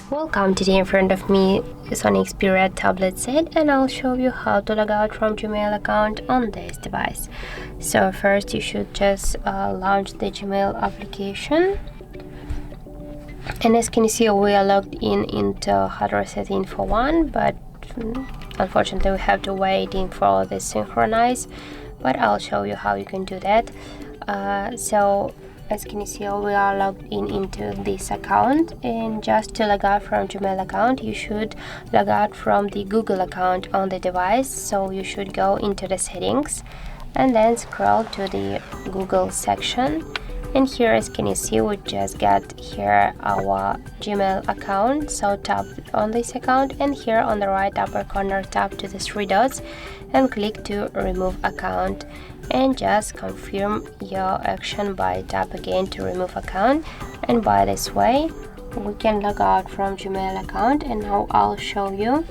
Welcome, today in front of me SONY Xperia Tablet Z, and I'll show you how to log out from Gmail account on this device. So first you should just launch the Gmail application, and as can you see we are logged into HardReset.Info 1, but unfortunately we have to waiting for this synchronize, but I'll show you how you can do that. So as can you see we are logged into this account, and just to log out from Gmail account you should log out from the Google account on the device. So you should go into the settings and then scroll to the Google section, and here as can you see we just got here our Gmail account. So tap on this account, and here on the right upper corner tap to the three dots and click to remove account, and just confirm your action by tap again to remove account. And by this way we can log out from Gmail account. And now I'll show you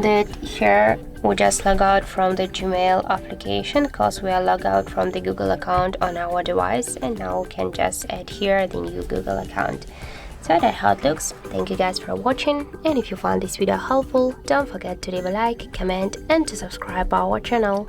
that here we just log out from the Gmail application because we are logged out from the Google account on our device, and now we can just add here the new Google account. So that's how it looks. Thank you guys for watching, and if you found this video helpful, don't forget to leave a like, comment and to subscribe our channel.